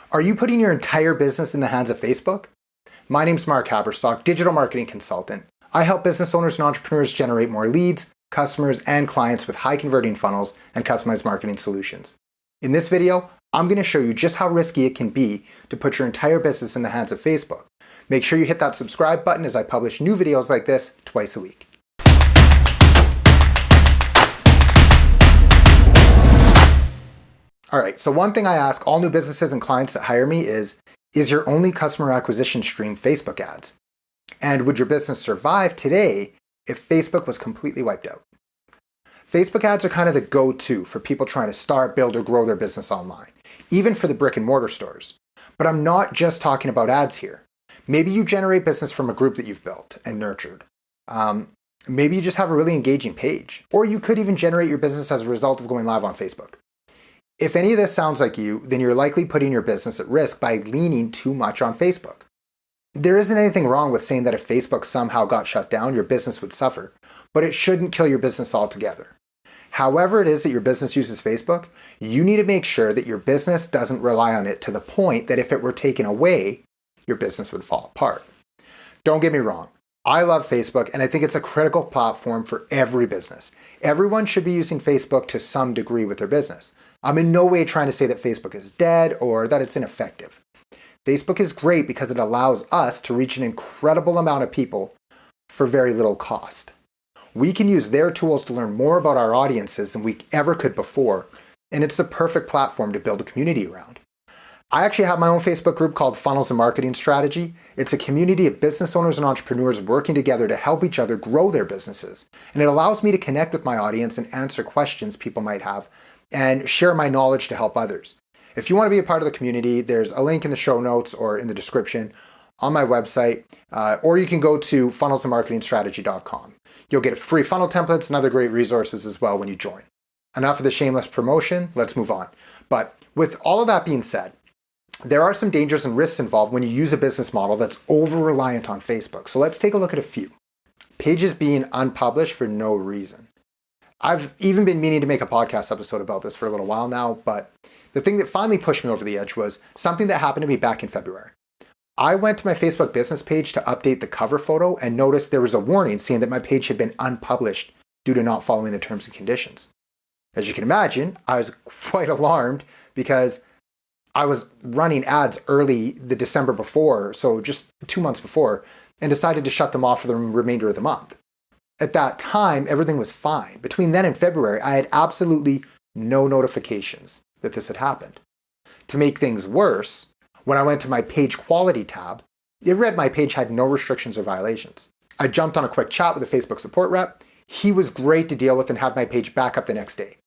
Are you putting your entire business in the hands of Facebook? My name's Mark Haberstock, digital marketing consultant. I help business owners and entrepreneurs generate more leads, customers, and clients with high converting funnels and customized marketing solutions. In this video, I'm going to show you just how risky it can be to put your entire business in the hands of Facebook. Make sure you hit that subscribe button as I publish new videos like this twice a week. All right, so one thing I ask all new businesses and clients that hire me is your only customer acquisition stream Facebook ads? And would your business survive today if Facebook was completely wiped out? Facebook ads are kind of the go-to for people trying to start, build, or grow their business online, even for the brick and mortar stores. But I'm not just talking about ads here. Maybe you generate business from a group that you've built and nurtured. Maybe you just have a really engaging page, or you could even generate your business as a result of going live on Facebook. If any of this sounds like you, then you're likely putting your business at risk by leaning too much on Facebook. There isn't anything wrong with saying that if Facebook somehow got shut down, your business would suffer, but it shouldn't kill your business altogether. However it is that your business uses Facebook, you need to make sure that your business doesn't rely on it to the point that if it were taken away, your business would fall apart. Don't get me wrong. I love Facebook and I think it's a critical platform for every business. Everyone should be using Facebook to some degree with their business. I'm in no way trying to say that Facebook is dead or that it's ineffective. Facebook is great because it allows us to reach an incredible amount of people for very little cost. We can use their tools to learn more about our audiences than we ever could before, and it's the perfect platform to build a community around. I actually have my own Facebook group called Funnels and Marketing Strategy. It's a community of business owners and entrepreneurs working together to help each other grow their businesses, and it allows me to connect with my audience and answer questions people might have and share my knowledge to help others. If you want to be a part of the community, there's a link in the show notes or in the description on my website, or you can go to funnelsandmarketingstrategy.com. You'll get free funnel templates and other great resources as well when you join. Enough of the shameless promotion, let's move on. But with all of that being said, there are some dangers and risks involved when you use a business model that's over-reliant on Facebook. So let's take a look at a few. Pages being unpublished for no reason. I've even been meaning to make a podcast episode about this for a little while now, but the thing that finally pushed me over the edge was something that happened to me back in February. I went to my Facebook business page to update the cover photo and noticed there was a warning saying that my page had been unpublished due to not following the terms and conditions. As you can imagine, I was quite alarmed because I was running ads early the December before, so just 2 months before, and decided to shut them off for the remainder of the month. At that time, everything was fine. Between then and February, I had absolutely no notifications that this had happened. To make things worse, when I went to my page quality tab, it read my page had no restrictions or violations. I jumped on a quick chat with a Facebook support rep. He was great to deal with and had my page back up the next day.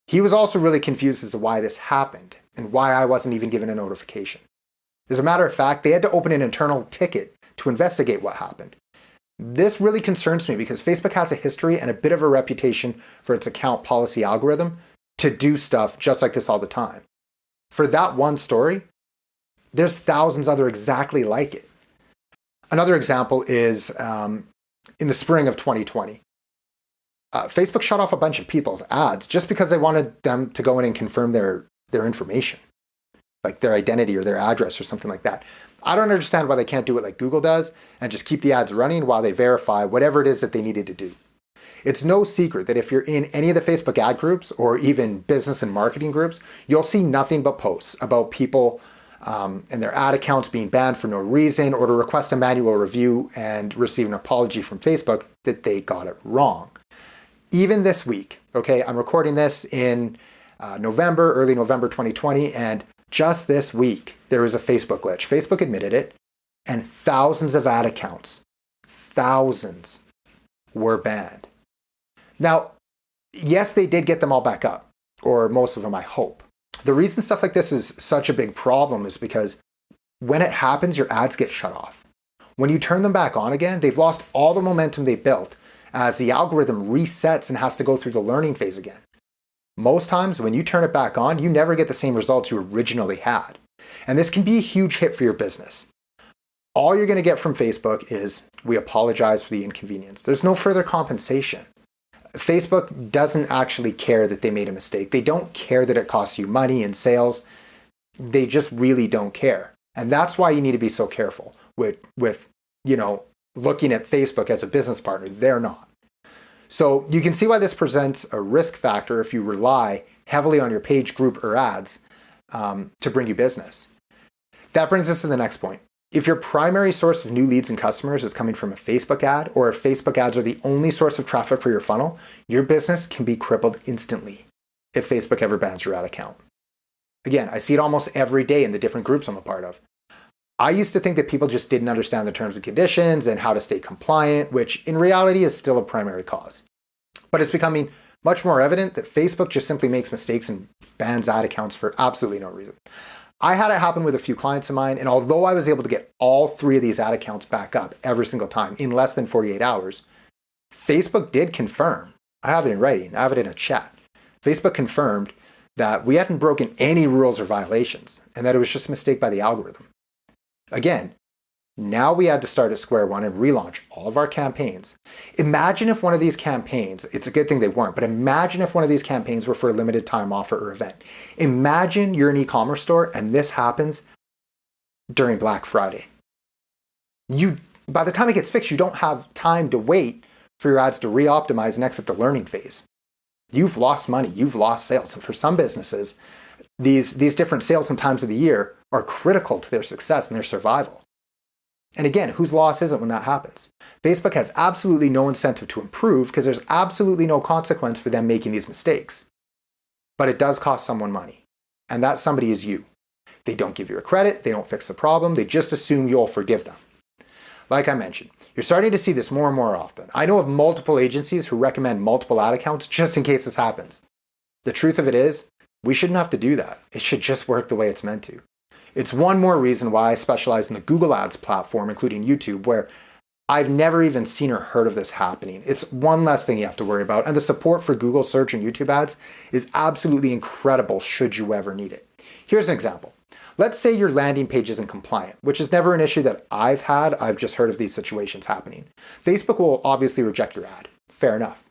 He was also really confused as to why this happened and why I wasn't even given a notification. As a matter of fact, they had to open an internal ticket to investigate what happened. This really concerns me because Facebook has a history and a bit of a reputation for its account policy algorithm to do stuff just like this all the time. For that one story, there's thousands other exactly like it. Another example is in the spring of 2020. Facebook shut off a bunch of people's ads just because they wanted them to go in and confirm their information, like their identity or their address or something like that. I don't understand why they can't do it like Google does and just keep the ads running while they verify whatever it is that they needed to do. It's no secret that if you're in any of the Facebook ad groups or even business and marketing groups, you'll see nothing but posts about people and their ad accounts being banned for no reason or to request a manual review and receive an apology from Facebook that they got it wrong. Even this week, okay, I'm recording this in early November 2020, and just this week, there was a Facebook glitch. Facebook admitted it, and thousands of ad accounts, thousands, were banned. Now, yes, they did get them all back up, or most of them, I hope. The reason stuff like this is such a big problem is because when it happens, your ads get shut off. When you turn them back on again, they've lost all the momentum they built as the algorithm resets and has to go through the learning phase again. Most times, when you turn it back on, you never get the same results you originally had. And this can be a huge hit for your business. All you're going to get from Facebook is, we apologize for the inconvenience. There's no further compensation. Facebook doesn't actually care that they made a mistake. They don't care that it costs you money and sales. They just really don't care. And that's why you need to be so careful with looking at Facebook as a business partner. They're not. So you can see why this presents a risk factor if you rely heavily on your page, group, or ads to bring you business. That brings us to the next point. If your primary source of new leads and customers is coming from a Facebook ad, or if Facebook ads are the only source of traffic for your funnel, your business can be crippled instantly if Facebook ever bans your ad account. Again, I see it almost every day in the different groups I'm a part of. I used to think that people just didn't understand the terms and conditions and how to stay compliant, which in reality is still a primary cause. But it's becoming much more evident that Facebook just simply makes mistakes and bans ad accounts for absolutely no reason. I had it happen with a few clients of mine, and although I was able to get all 3 of these ad accounts back up every single time in less than 48 hours, Facebook did confirm, I have it in writing, I have it in a chat, Facebook confirmed that we hadn't broken any rules or violations, and that it was just a mistake by the algorithm. Again, now we had to start at square one and relaunch all of our campaigns. Imagine if one of these campaigns, it's a good thing they weren't, but imagine if one of these campaigns were for a limited time offer or event. Imagine you're an e-commerce store and this happens during Black Friday. By the time it gets fixed, you don't have time to wait for your ads to re-optimize and exit the learning phase. You've lost money, you've lost sales. And for some businesses, these different sales and times of the year are critical to their success and their survival. And again, whose loss is it when that happens? Facebook has absolutely no incentive to improve because there's absolutely no consequence for them making these mistakes. But it does cost someone money. And that somebody is you. They don't give you a credit, they don't fix the problem, they just assume you'll forgive them. Like I mentioned, you're starting to see this more and more often. I know of multiple agencies who recommend multiple ad accounts just in case this happens. The truth of it is, we shouldn't have to do that. It should just work the way it's meant to. It's one more reason why I specialize in the Google Ads platform, including YouTube, where I've never even seen or heard of this happening. It's one less thing you have to worry about, and the support for Google search and YouTube ads is absolutely incredible should you ever need it. Here's an example. Let's say your landing page isn't compliant, which is never an issue that I've had. I've just heard of these situations happening. Facebook will obviously reject your ad. Fair enough.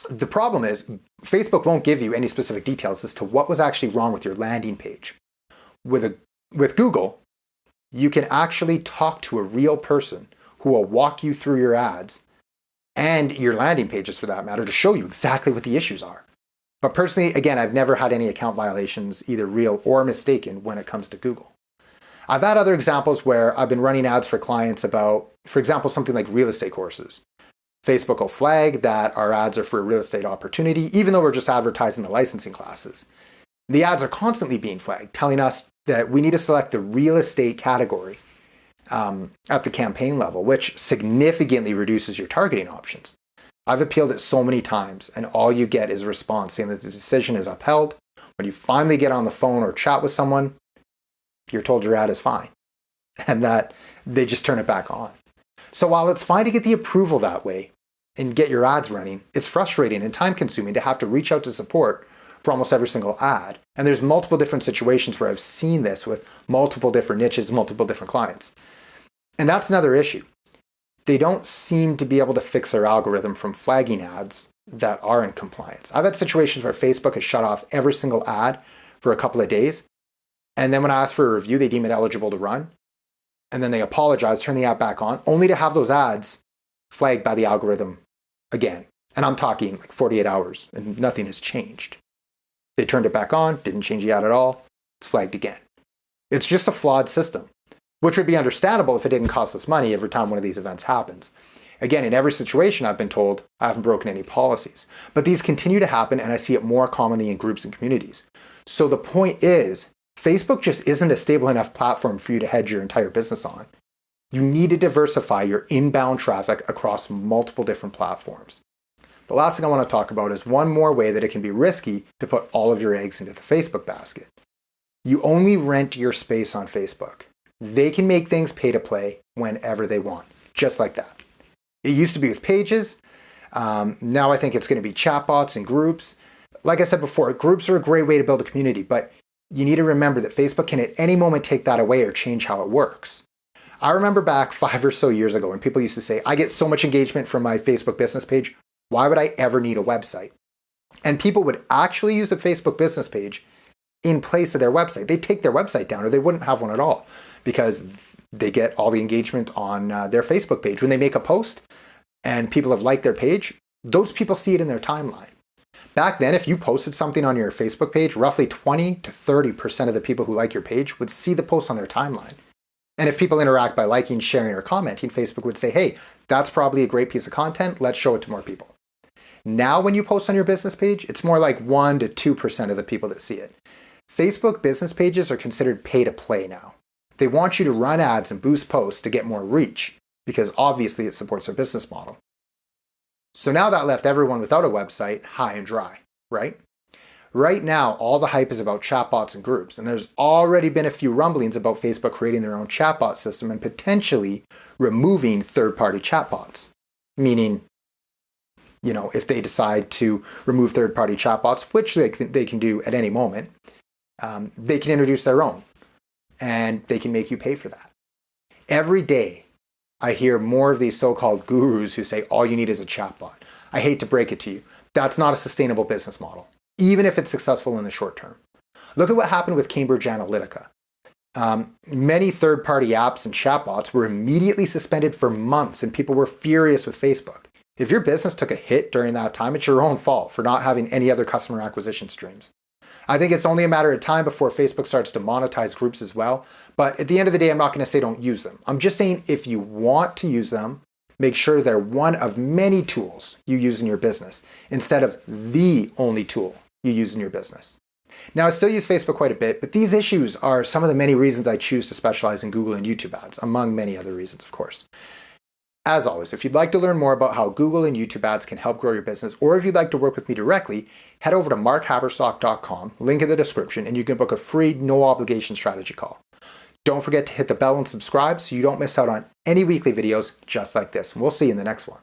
The problem is Facebook won't give you any specific details as to what was actually wrong with your landing page. With Google, you can actually talk to a real person who will walk you through your ads and your landing pages for that matter to show you exactly what the issues are. But personally, again, I've never had any account violations, either real or mistaken, when it comes to Google. I've had other examples where I've been running ads for clients about, for example, something like real estate courses. Facebook will flag that our ads are for a real estate opportunity, even though we're just advertising the licensing classes. The ads are constantly being flagged, telling us that we need to select the real estate category at the campaign level, which significantly reduces your targeting options. I've appealed it so many times, and all you get is a response saying that the decision is upheld. When you finally get on the phone or chat with someone, you're told your ad is fine, and that they just turn it back on. So while it's fine to get the approval that way and get your ads running, it's frustrating and time-consuming to have to reach out to support for almost every single ad. And there's multiple different situations where I've seen this with multiple different niches, multiple different clients. And that's another issue. They don't seem to be able to fix their algorithm from flagging ads that are in compliance. I've had situations where Facebook has shut off every single ad for a couple of days. And then when I ask for a review, they deem it eligible to run. And then they apologize, turn the app back on, only to have those ads flagged by the algorithm again. And I'm talking like 48 hours and nothing has changed. They turned it back on, didn't change the ad at all, it's flagged again. It's just a flawed system, which would be understandable if it didn't cost us money every time one of these events happens. Again, in every situation I've been told I haven't broken any policies, but these continue to happen and I see it more commonly in groups and communities. So the point is, Facebook just isn't a stable enough platform for you to hedge your entire business on. You need to diversify your inbound traffic across multiple different platforms. The last thing I want to talk about is one more way that it can be risky to put all of your eggs into the Facebook basket. You only rent your space on Facebook. They can make things pay to play whenever they want, just like that. It used to be with pages. Now I think it's going to be chatbots and groups. Like I said before, groups are a great way to build a community, but you need to remember that Facebook can at any moment take that away or change how it works. I remember back 5 or so years ago when people used to say, I get so much engagement from my Facebook business page. Why would I ever need a website? And people would actually use a Facebook business page in place of their website. They take their website down or they wouldn't have one at all because they get all the engagement on their Facebook page. When they make a post and people have liked their page, those people see it in their timeline. Back then, if you posted something on your Facebook page, roughly 20 to 30% of the people who like your page would see the post on their timeline. And if people interact by liking, sharing, or commenting, Facebook would say, hey, that's probably a great piece of content. Let's show it to more people. Now, when you post on your business page, it's more like 1 to 2% of the people that see it. Facebook business pages are considered pay to play now. They want you to run ads and boost posts to get more reach because obviously it supports their business model. So now that left everyone without a website high and dry, right? Right now, all the hype is about chatbots and groups, and there's already been a few rumblings about Facebook creating their own chatbot system and potentially removing third-party chatbots. Meaning, if they decide to remove third-party chatbots, which they can do at any moment, they can introduce their own, and they can make you pay for that. Every day, I hear more of these so-called gurus who say all you need is a chatbot. I hate to break it to you. That's not a sustainable business model, even if it's successful in the short term. Look at what happened with Cambridge Analytica. Many third-party apps and chatbots were immediately suspended for months, and people were furious with Facebook. If your business took a hit during that time, it's your own fault for not having any other customer acquisition streams. I think it's only a matter of time before Facebook starts to monetize groups as well. But at the end of the day, I'm not going to say don't use them. I'm just saying if you want to use them, make sure they're one of many tools you use in your business instead of the only tool you use in your business. Now, I still use Facebook quite a bit, but these issues are some of the many reasons I choose to specialize in Google and YouTube ads, among many other reasons, of course. As always, if you'd like to learn more about how Google and YouTube ads can help grow your business, or if you'd like to work with me directly, head over to markhaberstock.com, link in the description, and you can book a free, no-obligation strategy call. Don't forget to hit the bell and subscribe so you don't miss out on any weekly videos just like this. And we'll see you in the next one.